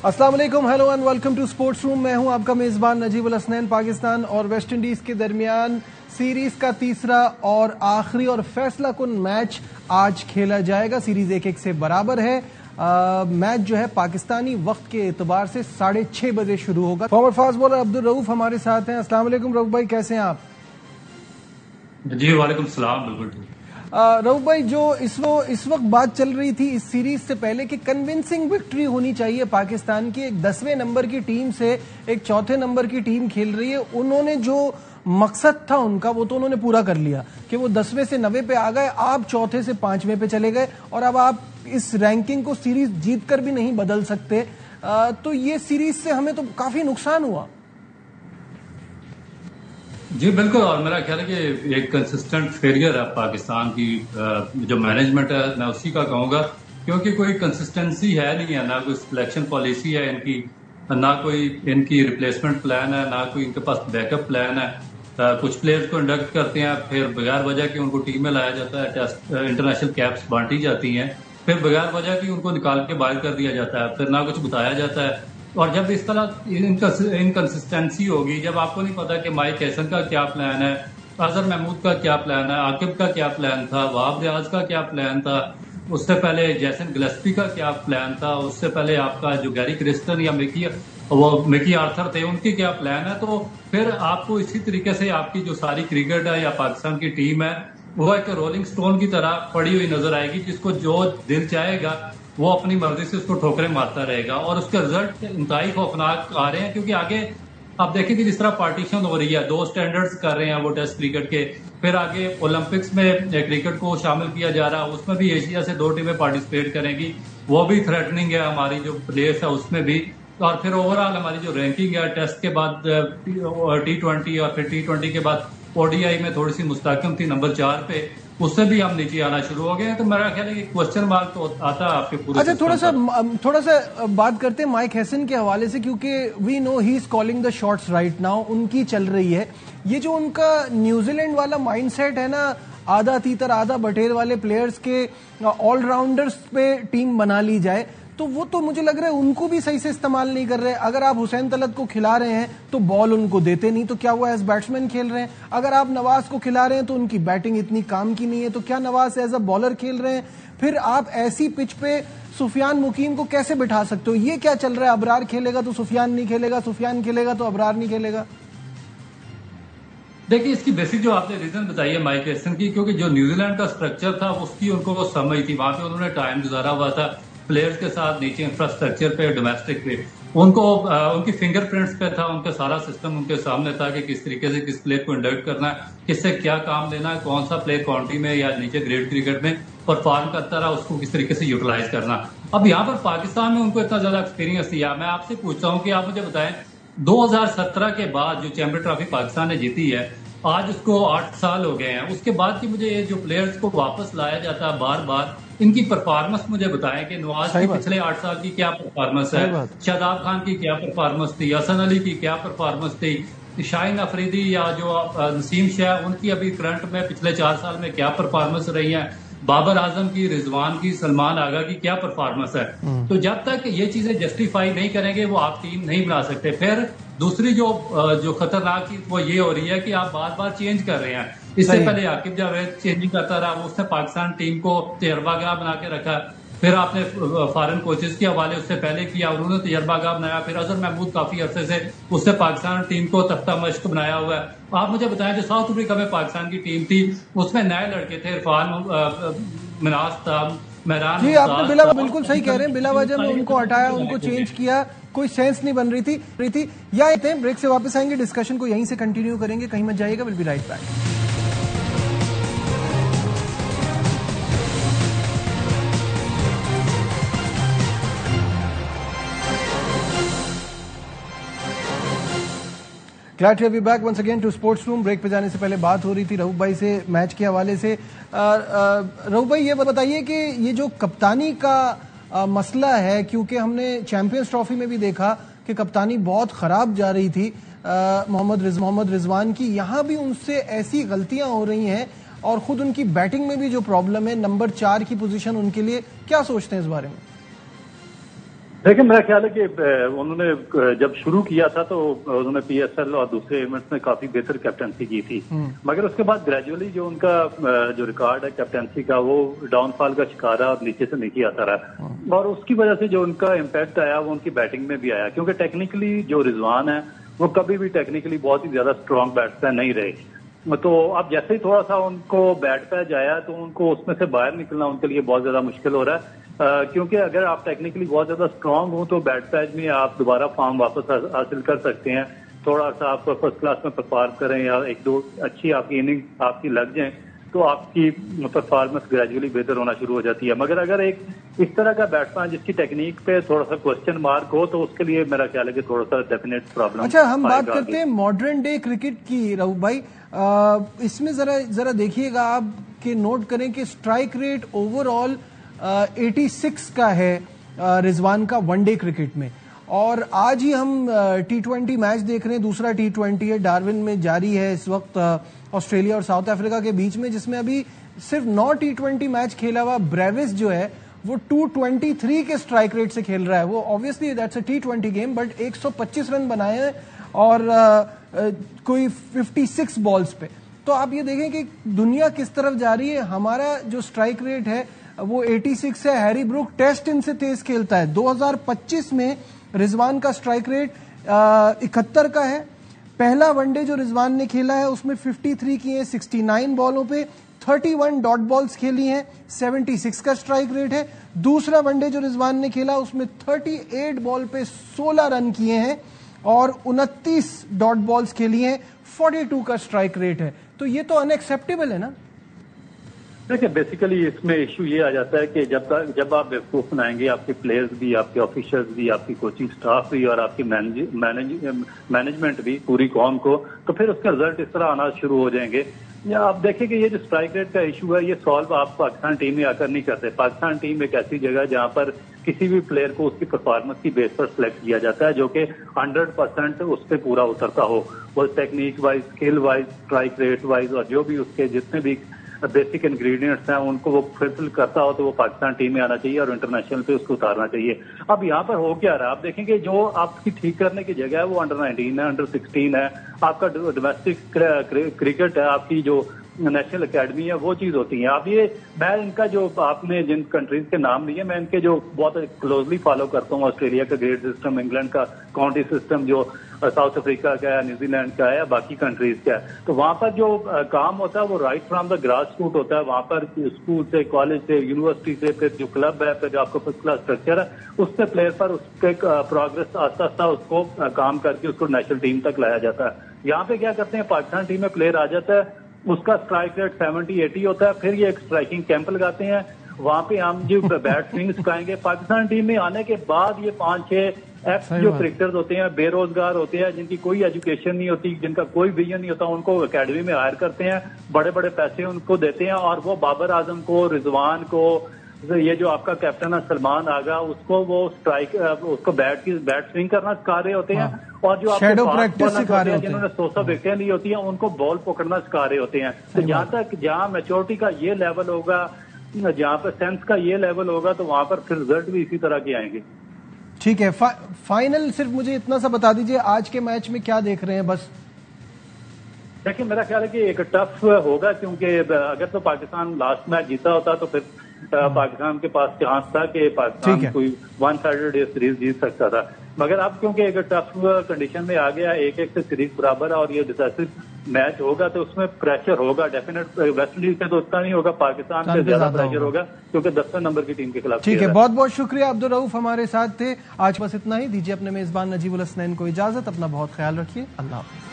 अस्सलाम वालेकुम, hello and welcome to Sports Room. मैं हूं आपका मेजबान नजीब उल हसनैन। पाकिस्तान और वेस्ट इंडीज के दरमियान सीरीज का तीसरा और आखिरी और फैसला कुन मैच आज खेला जाएगा। सीरीज 1-1 से बराबर है। मैच जो है पाकिस्तानी वक्त के एतबार से 6:30 बजे शुरू होगा। Farmer fast bowler Abdul Rauf हमारे साथ हैं। अस्सलाम वालेकुम रऊफ भाई, कैसे हैं आप? जी वालेकुम सलाम, बिल्कुल। रऊफ भाई, जो इस वक्त बात चल रही थी इस सीरीज से पहले कि कन्विंसिंग विक्ट्री होनी चाहिए पाकिस्तान की। एक 10वें नंबर की टीम से एक चौथे नंबर की टीम खेल रही है। उन्होंने जो मकसद था उनका वो तो उन्होंने पूरा कर लिया कि वो 10वें से 9वें पे आ गए। आप चौथे से 5वें पे चले गए और अब आप इस रैंकिंग को सीरीज जीत कर भी नहीं बदल सकते। तो ये सीरीज से हमें तो काफी नुकसान हुआ। जी बिल्कुल, और मेरा ख्याल है कि एक कंसिस्टेंट फेलियर है पाकिस्तान की जो मैनेजमेंट है, मैं उसी का कहूँगा, क्योंकि कोई कंसिस्टेंसी है नहीं है, ना कोई सिलेक्शन पॉलिसी है इनकी, ना कोई इनकी रिप्लेसमेंट प्लान है, ना कोई इनके पास बैकअप प्लान है। कुछ प्लेयर्स को इंडक्ट करते हैं, फिर बगैर वजह की उनको टीम में लाया जाता है, टेस्ट इंटरनेशनल कैप्स बांटी जाती हैं, फिर बगैर वजह की उनको निकाल के बाहर कर दिया जाता है, फिर ना कुछ बताया जाता है। और जब इस तरह इनकंसिस्टेंसी होगी, जब आपको नहीं पता कि माइक हैसन का क्या प्लान है, अजहर महमूद का क्या प्लान है, आकिब का क्या प्लान था, वहाब रियाज का क्या प्लान था, उससे पहले जैसन गिलस्पी का क्या प्लान था, उससे पहले आपका जो गैरी क्रिस्टन या मिकी आर्थर थे, उनकी क्या प्लान है, तो फिर आपको इसी तरीके से आपकी जो सारी क्रिकेट है या पाकिस्तान की टीम है वो एक रोलिंग स्टोन की तरह पड़ी हुई नजर आएगी, जिसको जो दिल चाहेगा वो अपनी मर्जी से उसको ठोकरें मारता रहेगा और उसके रिजल्ट इंतहाई खौफनाक आ रहे हैं। क्योंकि आगे आप देखें कि जिस तरह पार्टीशन हो रही है, 2 स्टैंडर्ड्स कर रहे हैं वो टेस्ट क्रिकेट के, फिर आगे ओलंपिक्स में क्रिकेट को शामिल किया जा रहा है, उसमें भी एशिया से 2 टीमें पार्टिसिपेट करेंगी, वो भी थ्रेटनिंग है हमारी जो प्लेयर्स है उसमें भी। और फिर ओवरऑल हमारी जो रैंकिंग है टेस्ट के बाद T20 और फिर T20 के बाद ओडीआई में थोड़ी सी मुस्तहकम थी नंबर 4 पे, उससे भी हम नीचे आना शुरू हो गए हैं। तो मेरा ख्याल है कि क्वेश्चन मार्क तो आता है आपके पूरे। अच्छा, थोड़ा सा बात करते हैं माइक हैसन के हवाले से, क्योंकि we know he is calling the shots right now, उनकी चल रही है। ये जो उनका न्यूजीलैंड वाला माइंडसेट है ना, आधा तीतर आधा बटेर वाले प्लेयर्स के ऑलराउंडर्स पे टीम बना ली जाए, तो वो तो मुझे लग रहा है उनको भी सही से इस्तेमाल नहीं कर रहे। अगर आप हुसैन तलत को खिला रहे हैं तो बॉल उनको देते नहीं, तो क्या वो एज बैट्समैन खेल रहे हैं? अगर आप नवाज को खिला रहे हैं तो उनकी बैटिंग इतनी काम की नहीं है, तो क्या नवाज एज अ बॉलर खेल रहे हैं? फिर आप ऐसी पिच पे सुफियान मुकीम को कैसे बिठा सकते हो? ये क्या चल रहा है? अबरार खेलेगा तो सुफियान नहीं खेलेगा, सुफियान खेलेगा तो अबरार नहीं खेलेगा। देखिए, इसकी बेसिक जो आपने रीजन बताई है माइक हैसन की, क्योंकि जो न्यूजीलैंड का स्ट्रक्चर था उसकी उनको समझ थी, वहां पे उन्होंने टाइम गुजारा हुआ था प्लेयर्स के साथ, नीचे इंफ्रास्ट्रक्चर पे, डोमेस्टिक पे, उनको उनकी फिंगरप्रिंट्स पे था, उनका सारा सिस्टम उनके सामने था कि किस तरीके से किस प्लेयर को इंडक्ट करना है, किससे क्या काम लेना है, कौन सा प्लेयर काउंटी में या नीचे ग्रेड क्रिकेट में परफॉर्म करता रहा, उसको किस तरीके से यूटिलाइज करना। अब यहाँ पर पाकिस्तान में उनको इतना ज्यादा एक्सपीरियंस दिया। मैं आपसे पूछता हूँ कि आप मुझे बताएं, 2017 के बाद जो चैंपियन ट्रॉफी पाकिस्तान ने जीती है, आज उसको 8 साल हो गए हैं, उसके बाद की मुझे ये जो प्लेयर्स को वापस लाया जाता है बार बार, इनकी परफॉर्मेंस मुझे बताएं कि नवाज की पिछले 8 साल की क्या परफॉर्मेंस है, शादाब खान की क्या परफॉर्मेंस थी, हसन अली की क्या परफॉर्मेंस थी, शाहीन अफरीदी या जो नसीम शाह, उनकी अभी करंट में पिछले 4 साल में क्या परफॉर्मेंस रही है, बाबर आजम की, रिजवान की, सलमान आगा की क्या परफॉर्मेंस है। तो जब तक ये चीजें जस्टिफाई नहीं करेंगे वो आप टीम नहीं बना सकते। फिर दूसरी जो खतरनाक चीज वो ये हो रही है कि आप बार बार चेंज कर रहे हैं। इससे पहले आकिब जावेद चेंजिंग करता रहा, उसने पाकिस्तान टीम को तजर्बागाह बना के रखा, फिर आपने फॉरेन कोचेस के हवाले उससे पहले किया, उन्होंने तजर्बागाह बनाया, फिर अजहर महमूद काफी अरसे से उससे पाकिस्तान टीम को तख्ता मश्क बनाया हुआ है। आप मुझे बताएं, जो साउथ अफ्रीका में पाकिस्तान की टीम थी उसमें नए लड़के थे, इरफान मिनाज था, मेहरान जी, आपने बिल्कुल सही कह रहे हैं, बिला वजह में उनको हटाया, उनको चेंज किया, कोई सेंस नहीं बन रही थी। या ब्रेक से वापस आएंगे, डिस्कशन को यहीं से कंटिन्यू करेंगे, कहीं मत जाइएगा, will be right back. Glad to have you back once again to Sports Room। Break पे जाने से पहले बात हो रही थी रऊफ भाई से मैच के हवाले से। रऊफ भाई, ये बताइए कि ये जो कप्तानी का मसला है, क्योंकि हमने चैंपियंस ट्रॉफी में भी देखा कि कप्तानी बहुत खराब जा रही थी मोहम्मद रिजवान की, यहाँ भी उनसे ऐसी गलतियां हो रही हैं और खुद उनकी बैटिंग में भी जो प्रॉब्लम है, नंबर 4 की पोजीशन उनके लिए, क्या सोचते हैं इस बारे में? دیکھیں میرا خیال ہے کہ انہوں نے جب شروع کیا تھا تو انہوں نے پی ایس ایل اور دوسرے ایونٹس میں کافی بہتر کیپٹنسی کی تھی، مگر اس کے بعد گریجولی جو ان کا جو ریکارڈ ہے کیپٹنسی کا وہ ڈاؤن فال کا شکار ہے اور نیچے سے نیچے آتا رہا، اور اس کی وجہ سے جو ان کا امپیکٹ آیا وہ ان کی بیٹنگ میں بھی آیا، کیونکہ ٹیکنیکلی جو رضوان ہے وہ کبھی بھی ٹیکنیکلی بہت ہی زیادہ اسٹرانگ بیٹسمین نہیں رہے، تو اب جیسے ہی تھوڑا سا ان کو بیٹ پہ جایا تو ان کو اس میں سے باہر نکلنا ان کے لیے بہت زیادہ مشکل ہو رہا ہے، کیونکہ اگر آپ ٹیکنیکلی بہت زیادہ اسٹرانگ ہوں تو بیٹ پیچ میں آپ دوبارہ فارم واپس حاصل کر سکتے ہیں، تھوڑا سا آپ فرسٹ کلاس میں پرفارم کریں یا ایک دو اچھی آپ کی اننگ آپ کی لگ جائیں تو آپ کی پرفارمنس گریجولی بہتر ہونا شروع ہو جاتی ہے، مگر اگر ایک اس طرح کا بیٹسمین جس کی ٹیکنیک پہ تھوڑا سا کوشچن مارک ہو تو اس کے لیے میرا خیال ہے کہ تھوڑا سا ڈیفینیٹ پرابلم۔ اچھا، ہم بات کرتے ہیں ماڈرن ڈے کرکٹ کی رؤف بھائی، اس میں ذرا دیکھیے گا آپ کہ نوٹ کریں کہ اسٹرائک ریٹ اوور آل 86 کا ہے رضوان کا ون ڈے کرکٹ میں، اور آج ہی ہم T20 میچ دیکھ رہے ہیں، دوسرا T20 ہے ڈارون میں جاری ہے اس وقت آسٹریلیا اور ساؤتھ افریقہ کے بیچ میں، جس میں ابھی صرف 9 T20 میچ کھیلا ہوا بریوس جو ہے وہ 223 کے اسٹرائک ریٹ سے کھیل رہا ہے، وہ obviously that's a T20 game but 125 رن بنائے ہیں اور کوئی 56 بالز پہ، تو آپ یہ دیکھیں کہ دنیا کس طرف جا رہی ہے، ہمارا جو اسٹرائک ریٹ ہے وہ 86 ہے، ہیری بروک ٹیسٹ ان سے تیز کھیلتا ہے، 2025 میں رضوان کا اسٹرائک ریٹ 71 کا ہے، پہلا ون ڈے جو رضوان نے کھیلا ہے اس میں 53 کی ہیں 69 بالوں پہ، 31 ڈاٹ بالز کھیلی ہیں 76 کا اسٹرائک ریٹ ہے، دوسرا ون ڈے جو رضوان نے کھیلا اس میں 38 بال پہ 16 رن کیے ہیں اور 29 ڈاٹ بالز کھیلی ہیں 42 کا اسٹرائک ریٹ ہے، تو یہ تو ان ایکسپٹیبل ہے نا؟ دیکھیں بیسیکلی اس میں ایشو یہ آ جاتا ہے کہ جب آپ بیوقوف بنائیں گے آپ کے پلیئرز بھی، آپ کے آفیشلز بھی، آپ کی کوچنگ سٹاف بھی اور آپ کی مینجمنٹ بھی پوری قوم کو، تو پھر اس کا رزلٹ اس طرح آنا شروع ہو جائیں گے۔ یا آپ دیکھیں کہ یہ جو اسٹرائک ریٹ کا ایشو ہے یہ سالو آپ پاکستان ٹیم میں آ کر نہیں کرتے، پاکستان ٹیم ایک ایسی جگہ ہے جہاں پر کسی بھی پلیئر کو اس کی پرفارمنس کی بیس پر سلیکٹ کیا جاتا ہے جو کہ 100% اس پہ پورا اترتا ہو، وہ technique wise, skill wise, strike rate wise اور جو بھی اس کے جتنے بھی بیسک انگریڈینٹس ہیں ان کو وہ فلفل کرتا ہو تو وہ پاکستان ٹیم میں آنا چاہیے اور انٹرنیشنل پہ اس کو اتارنا چاہیے۔ اب یہاں پر ہو کیا رہا ہے، آپ دیکھیں کہ جو آپ کی ٹھیک کرنے کی جگہ ہے وہ انڈر 19 ہے، انڈر 16 ہے، آپ کا ڈومیسٹک کرکٹ ہے، آپ کی جو نیشنل اکیڈمی ہے وہ چیز ہوتی ہے۔ اب یہ میں ان کا جو آپ نے جن کنٹریز کے نام لیے میں ان کے جو بہت کلوزلی فالو کرتا ہوں، آسٹریلیا کا گریڈ سسٹم، انگلینڈ کا کاؤنٹی سسٹم، جو ساؤتھ افریقہ کا ہے، نیوزی لینڈ کا ہے، باقی کنٹریز کا ہے، تو وہاں پر جو کام ہوتا ہے وہ right from the grass root ہوتا ہے، وہاں پر اسکول سے، کالج سے، یونیورسٹی سے، پھر جو کلب ہے، پھر جو آپ کا فرسٹ کلاس اسٹرکچر ہے اس سے پلیئر پر اس کے پروگرس آہستہ آہستہ اس کو کام کر کے اس کو نیشنل ٹیم تک لایا جاتا ہے۔ یہاں پہ کیا کرتے ہیں، پاکستان ٹیم میں پلیئر آ جاتا ہے، اس کا اسٹرائک ریٹ 70-80 ہوتا ہے، پھر یہ ایک اسٹرائکنگ کیمپ لگاتے ہیں، وہاں پہ ہم جو بیٹ سوئنگ سکھائیں گے۔ پاکستان ٹیم میں آنے کے بعد یہ 5-6 ایکس جو کرکٹرز ہوتے ہیں، بے روزگار ہوتے ہیں، جن کی کوئی ایجوکیشن نہیں ہوتی، جن کا کوئی ویژن نہیں ہوتا، ان کو اکیڈمی میں ہائر کرتے ہیں، بڑے بڑے پیسے ان کو دیتے ہیں اور وہ بابر اعظم کو، رضوان کو، یہ جو آپ کا کیپٹن ہے سلمان آغا، اس کو وہ اسٹرائک اس کو بیٹ سوئنگ کرنا سکھا رہے ہوتے ہیں، اور جو آپ شیڈو پریکٹس سکھا رہے ہوتے ہیں، جنہوں نے 100 وکٹیں لی ہوتی ہیں ان کو بال پکڑنا سکھا رہے ہوتے ہیں۔ تو جہاں میچورٹی کا یہ لیول ہوگا، جہاں پہ سینس کا یہ لیول ہوگا تو وہاں پر پھر رزلٹ بھی اسی طرح کے آئیں گے۔ ٹھیک ہے، فائنل صرف مجھے اتنا سا بتا دیجئے آج کے میچ میں کیا دیکھ رہے ہیں؟ بس دیکھیں میرا خیال ہے کہ ایک ٹف ہوگا، کیونکہ اگر تو پاکستان لاسٹ میچ جیتا ہوتا تو پھر پاکستان کے پاس چانس تھا کہ پاکستان کوئی 1 سیٹرڈے سیریز جیت سکتا تھا، مگر اب کیونکہ ایک ٹف کنڈیشن میں آ گیا، 1-1 سے سیریز برابر ہے اور یہ ڈیسائسو میچ ہوگا تو اس میں پریشر ہوگا ڈیفینیٹ، ویسٹ انڈیز سے تو اتنا نہیں ہوگا، پاکستان سے زیادہ پریشر ہوگا کیونکہ 10 نمبر کی ٹیم کے خلاف۔ ٹھیک ہے، بہت بہت شکریہ عبدالرؤف ہمارے ساتھ تھے آج، بس اتنا ہی، دیجیے اپنے میزبان نجیب الحسنین کو اجازت، اپنا بہت خیال رکھیے، اللہ حافظ۔